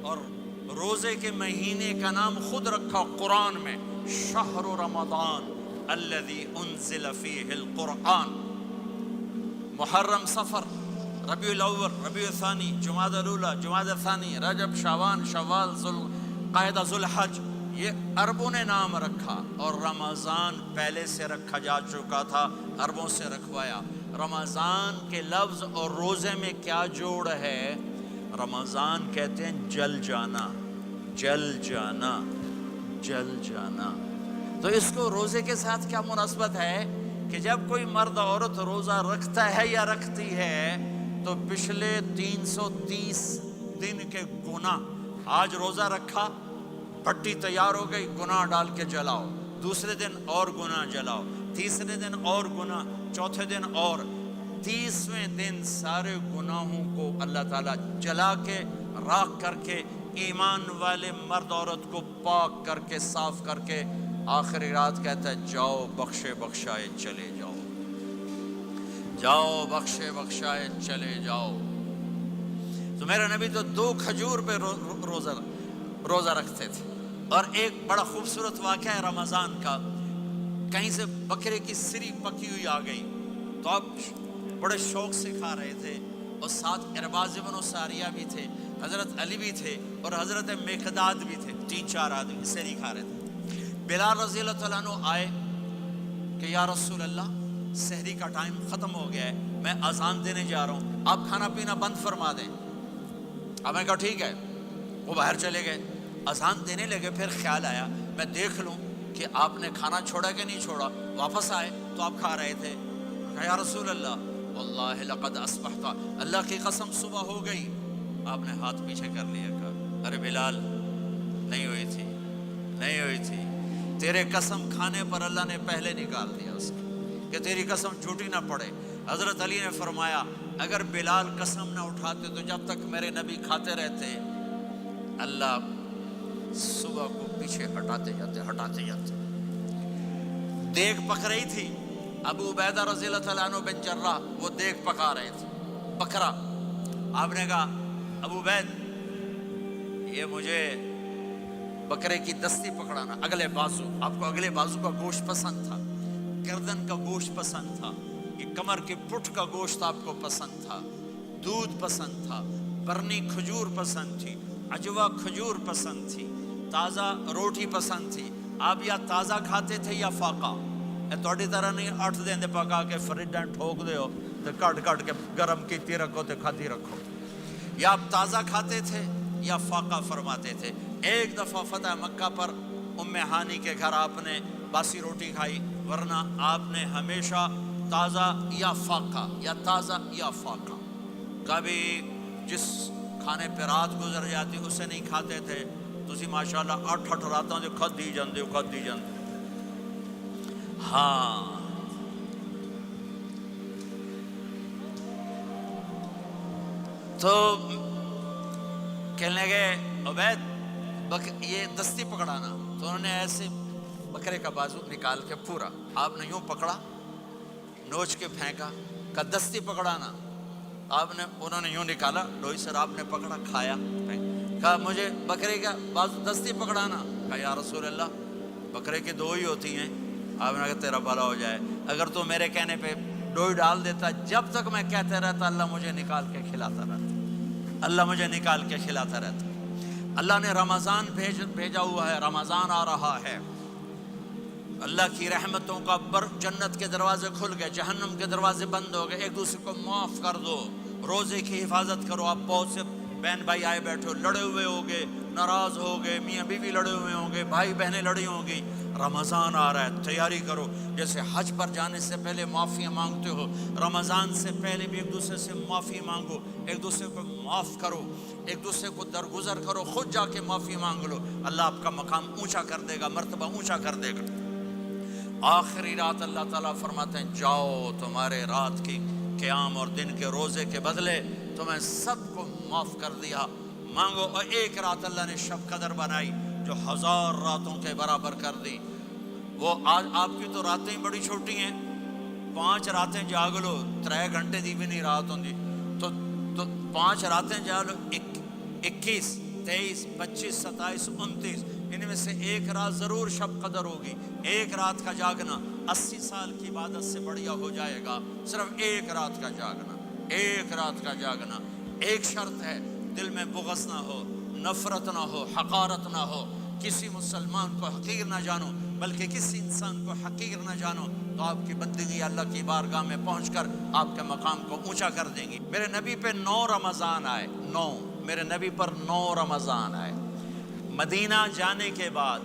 اور روزے کے مہینے کا نام خود رکھا قرآن میں، شہر رمضان الذی انزل فیہ القرآن۔ محرم، صفر، ربیع الاول، ربیع الثانی، جمادی الاولی، جمادی الثانی، رجب، شعبان، شوال، ذوالقعدہ، ذوالحج، یہ عربوں نے نام رکھا، اور رمضان پہلے سے رکھا جا چکا تھا، عربوں سے رکھوایا۔ رمضان کے لفظ اور روزے میں کیا جوڑ ہے؟ رمضان کہتے ہیں جل جانا، جل جانا، جل جانا۔ تو اس کو روزے کے ساتھ کیا مناسبت ہے کہ جب کوئی مرد عورت روزہ رکھتا ہے یا رکھتی ہے تو پچھلے 330 دن کے گناہ، آج روزہ رکھا، پٹی تیار ہو گئی، گناہ ڈال کے جلاؤ، دوسرے دن اور گناہ جلاؤ، تیسرے دن اور گناہ، چوتھے دن اور، 30ویں دن سارے گناہوں کو اللہ تعالیٰ جلا کے، راکھ کر کے، ایمان والے مرد عورت کو پاک کر کے، صاف کر کے، آخری رات کہتا ہے جاؤ بخشے بخشائے چلے جاؤ، جاؤ بخشے بخشائے چلے جاؤ۔ تو میرا نبی تو 2 کھجور پہ روزہ رکھتے تھے۔ اور ایک بڑا خوبصورت واقعہ ہے رمضان کا، کہیں سے بکرے کی سری پکی ہوئی آ گئی تو آپ بڑے شوق سے کھا رہے تھے، اور ساتھ ارباز بن ساریہ بھی تھے، حضرت علی بھی تھے، اور حضرت مقداد بھی تھے، 3-4 آدمی سری کھا رہے تھے۔ بلال رضی اللہ تعالیٰ عنہ آئے کہ یا رسول اللہ سحری کا ٹائم ختم ہو گیا ہے، میں اذان دینے جا رہا ہوں، آپ کھانا پینا بند فرما دیں۔ اب میں کہا ٹھیک ہے، وہ باہر چلے گئے، اذان دینے لگے، پھر خیال آیا میں دیکھ لوں کہ آپ نے کھانا چھوڑا کہ نہیں چھوڑا، واپس آئے تو آپ کھا رہے تھے۔ کہا یا رسول اللہ واللہ لقد اصبحت، اللہ کی قسم صبح ہو گئی۔ آپ نے ہاتھ پیچھے کر لیا، کہا ارے بلال نہیں ہوئی تھی، نہیں ہوئی تھی، تیرے قسم کھانے پر اللہ نے پہلے نکال دیا اس کو، کہ تیری قسم جھوٹی نہ پڑے۔ حضرت علی نے فرمایا اگر بلال قسم نہ اٹھاتے تو جب تک میرے نبی کھاتے رہتے اللہ صبح کو پیچھے ہٹاتے جاتے۔ دیگ پک رہی تھی، ابو عبیدہ رضی اللہ تعالیٰ عنہ بن جراح وہ دیگ پکا رہے تھے، بکرا۔ آپ نے کہا ابو عبید یہ مجھے بکرے کی دستی پکڑانا، اگلے بازو، آپ کو اگلے بازو کا گوشت پسند تھا، گردن کا گوشت پسند تھا، یہ کمر کے پٹھ کا گوشت آپ کو پسند تھا، دودھ پسند تھا، برنی کھجور پسند تھی، عجوا کھجور پسند تھی، تازہ روٹی پسند تھی۔ آپ یا تازہ کھاتے تھے یا فاقہ، تھوڑی طرح نہیں 8 دن پکا کے فریج ٹھوک دے ہو تو کٹ کے گرم کیتی رکھو تو کھاتی رکھو، یا آپ تازہ کھاتے تھے یا فاقہ فرماتے تھے۔ ایک دفعہ فتح مکہ پر ام ہانی کے گھر آپ نے باسی روٹی کھائی، ورنہ آپ نے ہمیشہ تازہ یا فاقہ، یا تازہ یا فاقہ، کبھی جس کھانے پہ رات گزر جاتی اسے نہیں کھاتے تھے۔ تسی ماشاءاللہ 8 راتوں جو کھدی جاندے ہاں۔ تو کہنے لگے عبید یہ دستی پکڑانا، تو انہوں نے ایسے بکرے کا بازو نکال کے پورا آپ نے یوں پکڑا، نوچ کے پھینکا، کہا دستی پکڑانا، انہوں نے یوں نکالا ڈوئی سر، آپ نے پکڑا، کھایا، کہا مجھے بکرے کا بازو دستی پکڑانا، کہا یا رسول اللہ بکرے کی 2 ہی ہوتی ہیں۔ آپ نے کہا تیرا بھلا ہو جائے، اگر تو میرے کہنے پہ ڈوئی ڈال دیتا، جب تک میں کہتے رہتا اللہ مجھے نکال کے کھلاتا رہتا، اللہ مجھے نکال کے کھلاتا رہتا۔ اللہ نے رمضان بھیجا ہوا ہے، رمضان آ رہا ہے، اللہ کی رحمتوں کا جنت کے دروازے کھل گئے، جہنم کے دروازے بند ہو گئے، ایک دوسرے کو معاف کر دو، روزے کی حفاظت کرو۔ آپ بہت سے بہن بھائی آئے بیٹھے ہو، لڑے ہوئے ہوگے، ناراض ہو گئے، میاں بیوی لڑے ہوئے ہوں گے، بھائی بہنیں لڑی ہوں گی، رمضان آ رہا ہے، تیاری کرو۔ جیسے حج پر جانے سے پہلے معافیاں مانگتے ہو، رمضان سے پہلے بھی ایک دوسرے سے معافی مانگو، ایک دوسرے کو معاف کرو، ایک دوسرے کو درگزر کرو، خود جا کے معافی مانگ لو، اللہ آپ کا مقام اونچا کر دے گا، مرتبہ اونچا کر دے گا۔ آخری رات اللہ تعالیٰ فرماتے ہیں جاؤ، تمہارے رات کی قیام اور دن کے روزے کے بدلے تمہیں سب کو معاف کر دیا، مانگو۔ اور ایک رات اللہ نے شب قدر بنائی جو 1000 راتوں کے برابر کر دی۔ وہ آج آپ کی تو راتیں بڑی چھوٹی ہیں، 5 راتیں جاگ لو، 3 گھنٹے دی بھی نہیں رات ہوندی، تو 5 راتیں جاگ لو، 21 23, 25, 27, 29 ان میں سے ایک رات ضرور شب قدر ہوگی. ایک رات کا جاگنا 80 سال کی عبادت سے بڑھیا ہو جائے گا. صرف ایک رات کا جاگنا, ایک رات کا جاگنا. ایک شرط ہے, دل میں بغض نہ ہو, نفرت نہ ہو, حقارت نہ ہو. کسی مسلمان کو حقیر نہ جانو, بلکہ کسی انسان کو حقیر نہ جانو, تو آپ کی بندگی اللہ کی بارگاہ میں پہنچ کر آپ کے مقام کو اونچا کر دیں گی. میرے نبی پہ 9 رمضان آئے, 9 میرے نبی پر 9 رمضان آئے. مدینہ جانے کے بعد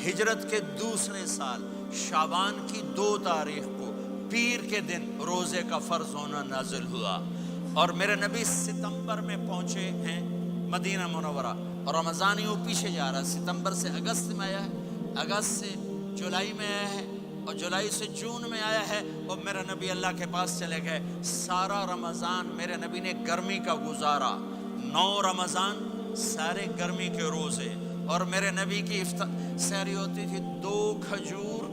ہجرت کے دوسرے سال شعبان کی 2 تاریخ کو پیر کے دن روزے کا فرض ہونا نازل ہوا, اور میرے نبی ستمبر میں پہنچے ہیں مدینہ منورہ, اور رمضان یوں پیچھے جا رہا ہے. ستمبر سے اگست میں آیا ہے, اگست سے جولائی میں آیا ہے, اور جولائی سے جون میں آیا ہے, اور میرے نبی اللہ کے پاس چلے گئے. سارا رمضان میرے نبی نے گرمی کا گزارا. 9 رمضان سارے گرمی کے روزے, اور میرے نبی کی سحری ہوتی تھی 2 کھجور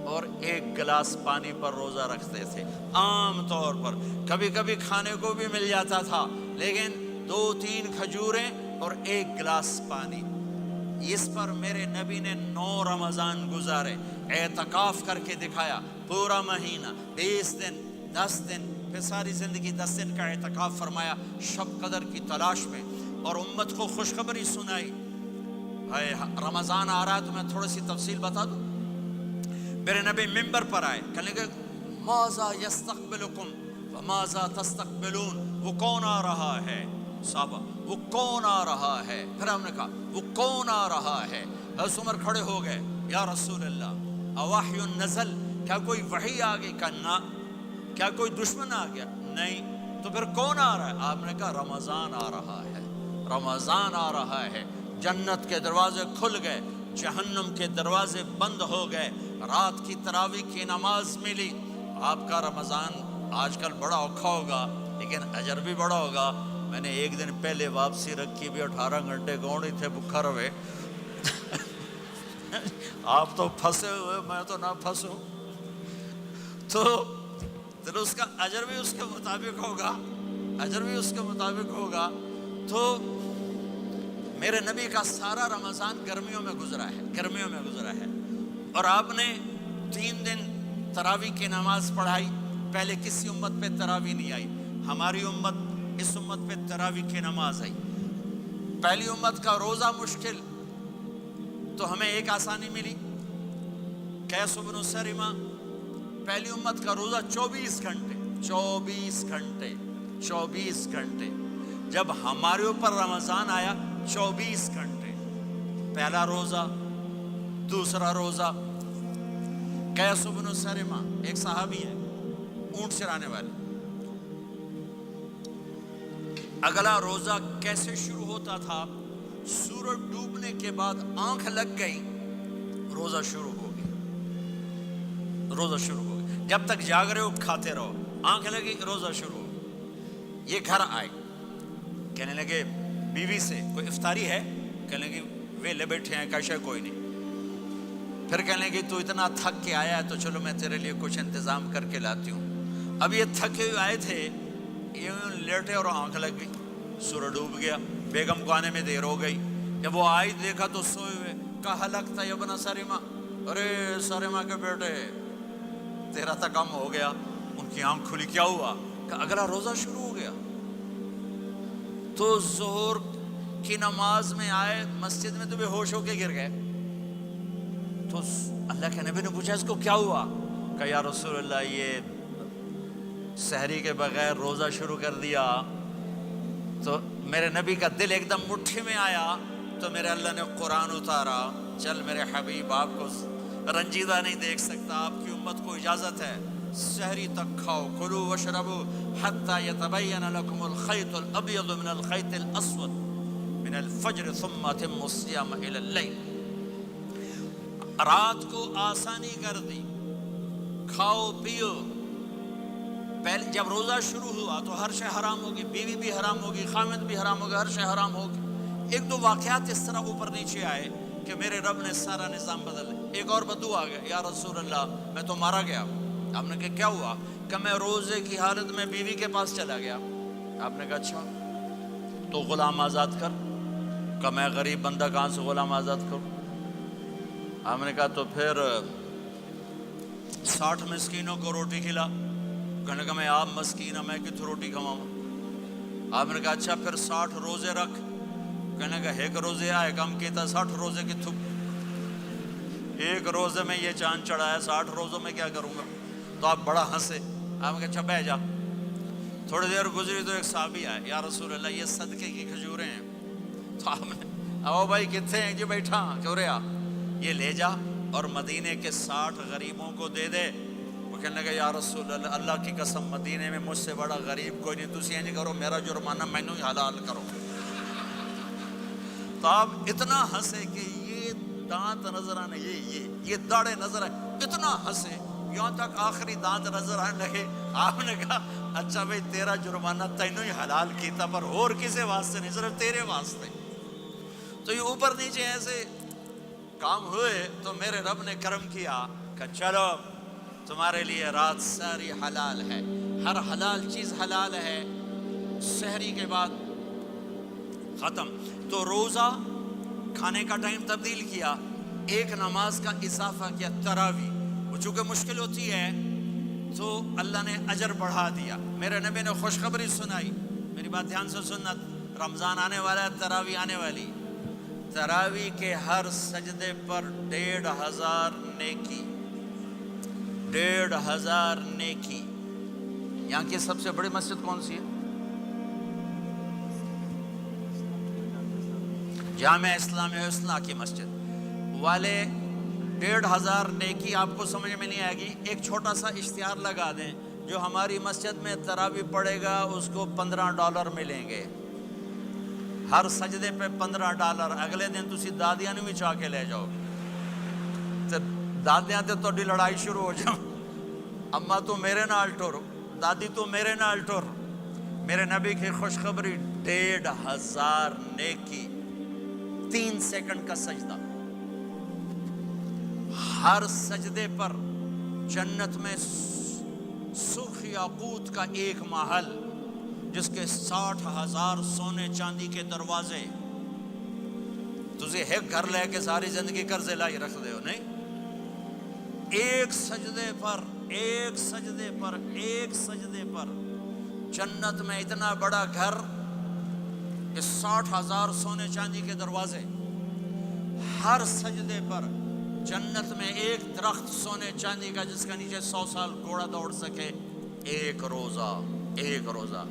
اور 1 گلاس پانی پر روزہ رکھتے تھے. عام طور پر کبھی کبھی کھانے کو بھی مل جاتا تھا, لیکن 2-3 کھجوریں اور 1 گلاس پانی. اس پر میرے نبی نے 9 رمضان گزارے, اعتکاف کر کے دکھایا. پورا مہینہ 20 دن 10 دن, پھر ساری زندگی 10 دن کا اعتکاف فرمایا شب قدر کی تلاش میں, اور امت کو خوشخبری سنائی. رمضان آ رہا ہے تو میں تھوڑی سی تفصیل بتا دوں. میرے نبی منبر پر آئے, کہنے لگے ماذا یستقبلکم وماذا تستقبلون, وہ کون آ رہا ہے صحابہ, وہ کون آ رہا ہے. پھر ہم نے کہا وہ کون آ رہا ہے. حضرت عمر کھڑے ہو گئے, یا رسول اللہ اوحی نزل, کیا کوئی وحی آ گئی؟ کہا نہ. کیا کوئی دشمن آ گیا؟ نہیں. تو پھر کون آ رہا ہے؟ آپ نے کہا رمضان آ رہا ہے, رمضان آ رہا ہے. جنت کے دروازے کھل گئے, جہنم کے دروازے بند ہو گئے, رات کی تراویح کی نماز ملی. آپ کا رمضان آج کل بڑا اوکھا ہوگا, لیکن اجر بھی بڑا ہوگا. میں نے ایک دن پہلے واپسی رکھی بھی, 18 گھنٹے گونڈی تھے بکھا روے. آپ تو پھنسے ہوئے, میں تو نہ پھنسوں. تو اس کا اجر بھی اس کے مطابق ہوگا, اجر بھی اس کے مطابق ہوگا. تو میرے نبی کا سارا رمضان گرمیوں میں گزرا ہے, گرمیوں میں گزرا ہے. اور آپ نے 3 دن تراویح کی نماز پڑھائی. پہلے کسی امت پہ تراویح نہیں آئی, ہماری امت, اس امت پہ تراویح کی نماز آئی. پہلی امت کا روزہ مشکل, تو ہمیں ایک آسانی ملی. قیس بن سریمہ, پہلی امت کا روزہ 24 گھنٹے, 24 گھنٹے, 24 گھنٹے. جب ہمارے اوپر رمضان آیا 24 گھنٹے. پہلا روزہ, دوسرا روزہ. قیس بن سریمہ ایک صحابی ہے, اونٹ چرانے والے. اگلا روزہ کیسے شروع ہوتا تھا؟ سورج ڈوبنے کے بعد آنکھ لگ گئی, روزہ شروع ہو گیا, روزہ شروع ہو گیا. جب تک جاگ رہے ہو کھاتے رہو, آنکھ لگی روزہ شروع ہو. یہ گھر آئے, کہنے لگے بیوی سے کوئی افطاری ہے؟ کہنے لگے ویلے بیٹھے ہیں, کیسے کوئی نہیں. پھر کہنے لگے تو اتنا تھک کے آیا ہے تو چلو میں تیرے لیے کچھ انتظام کر کے لاتی ہوں. اب یہ تھکے ہوئے آئے تھے, یہ لیٹے اور آنکھ لگ گئی, سورج ڈوب گیا. بیگم کو آنے میں دیر ہو گئی. جب وہ آئی دیکھا تو سوئے ہوئے. کہا لگتا ہے ابن سریمہ, ارے سریمہ کے بیٹے تیرا تو کم ہو گیا. ان کی آنکھ کھلی, کیا ہوا؟ کہ اگلا روزہ شروع ہو گیا. تو ظہر کی نماز میں آئے مسجد میں تو بے ہوش ہو کے گر گئے. تو اللہ کے نبی نے پوچھا اس کو کیا ہوا؟ کہ یا رسول اللہ یہ سحری کے بغیر روزہ شروع کر دیا. تو میرے نبی کا دل ایک دم مٹھی میں آیا, تو میرے اللہ نے قرآن اتارا, چل میرے حبیب آپ کو رنجیدہ نہیں دیکھ سکتا, آپ کی امت کو اجازت ہے سحری تک کھاؤ, کلوا واشربوا حتی یتبین لکم الخیط الابیض من الخیط الاسود من الفجر ثم اتموا الصیام الی اللیل. رات کو آسانی کر دی, کھاؤ پیو. پہلے جب روزہ شروع ہوا تو ہر شے حرام ہوگی, بیوی بھی حرام ہوگی, خامد بھی حرام ہوگا, ہر شے حرام ہوگی. 1-2 واقعات اس طرح اوپر نیچے آئے کہ میرے رب نے سارا نظام بدل. ایک اور بدو آ گیا, یا رسول اللہ میں تو مارا گیا. آپ نے کہا کیا ہوا؟ کہ میں روزے کی حالت میں بیوی کے پاس چلا گیا. آپ نے کہا اچھا تو غلام آزاد کر. کہ میں غریب بندہ کہاں سے غلام آزاد کروں؟ ہم نے کہا تو پھر 60 مسکینوں کو روٹی کھلا. کہنے لگا میں آپ مسکین ہوں، میں کتوں روٹی کھواؤں؟ آپ نے کہا اچھا پھر 60 روزے رکھ. کہنے لگا ایک روزے آئے کم کیتا 60 روزے کتوں؟ ایک روزے میں یہ چاند چڑھایا، 60 روزوں میں کیا کروں گا؟ تو آپ بڑا ہنسے. آپ نے کہا اچھا بہ جا. تھوڑی دیر گزری تو ایک صحابی آئے، یا رسول اللہ یہ صدقے کی کھجوریں ہیں. تو آپ نے او بھائی کتنے ہیں؟ جی بیٹھا کیوں رہا، یہ لے جا اور مدینے کے 60 غریبوں کو دے دے. وہ کہنے لگا یا رسول اللہ اللہ کی قسم مدینے میں مجھ سے بڑا غریب کوئی نہیں، تسی نہیں کرو، میرا جرمانہ مینوں ہی حلال کرو. تو آپ اتنا ہنسے کہ یہ دانت نظر آنے، یہ داڑے نظر آئے، اتنا ہنسے یہاں تک آخری دانت نظر آنے لگے. آپ نے کہا اچھا بھائی تیرا جرمانہ تینوں ہی حلال کیتا، پر اور کسے واسطے نہیں، صرف تیرے واسطے. تو یہ اوپر نیچے ایسے کام ہوئے تو میرے رب نے کرم کیا کہ چلو تمہارے لیے رات ساری حلال ہے، ہر حلال چیز حلال ہے. سحری کے بعد ختم. تو روزہ کھانے کا ٹائم تبدیل کیا، ایک نماز کا اضافہ کیا، تراویح. وہ چونکہ مشکل ہوتی ہے تو اللہ نے اجر بڑھا دیا. میرے نبی نے خوشخبری سنائی، میری بات دھیان سے سننا، رمضان آنے والا ہے، تراویح آنے والی. تراویح کے ہر سجدے پر 1500 نیکی، 1500 نیکی. یہاں کی سب سے بڑی مسجد کون سی ہے؟ جامع اسلامیہ حسنہ کی مسجد والے. 1500 نیکی آپ کو سمجھ میں نہیں آئے گی. ایک چھوٹا سا اشتہار لگا دیں، جو ہماری مسجد میں تراویح پڑھے گا اس کو $15 ملیں گے، ہر سجدے پہ $15. اگلے دن تسی دادیاں نو بھی چاہ کے لے جاؤ، دادیاں تے تہاڈی لڑائی شروع ہو جاؤ، اما تو میرے نال ٹر، دادی تو میرے نال ٹر. میرے نبی کی خوشخبری، 1500 نیکی، 3 سیکنڈ کا سجدہ. ہر سجدے پر جنت میں سرخ یاقوت کا ایک محل جس کے 60,000 سونے چاندی کے دروازے. تجھے ایک گھر لے کے ساری زندگی قرضے لائی رکھ دے ہو نہیں. ایک سجدے پر، ایک سجدے پر، ایک سجدے پر جنت میں اتنا بڑا گھر کہ 60,000 سونے چاندی کے دروازے. ہر سجدے پر جنت میں ایک درخت سونے چاندی کا جس کا نیچے 100 سال گھوڑا دوڑ سکے. ایک روزہ، ایک روزہ.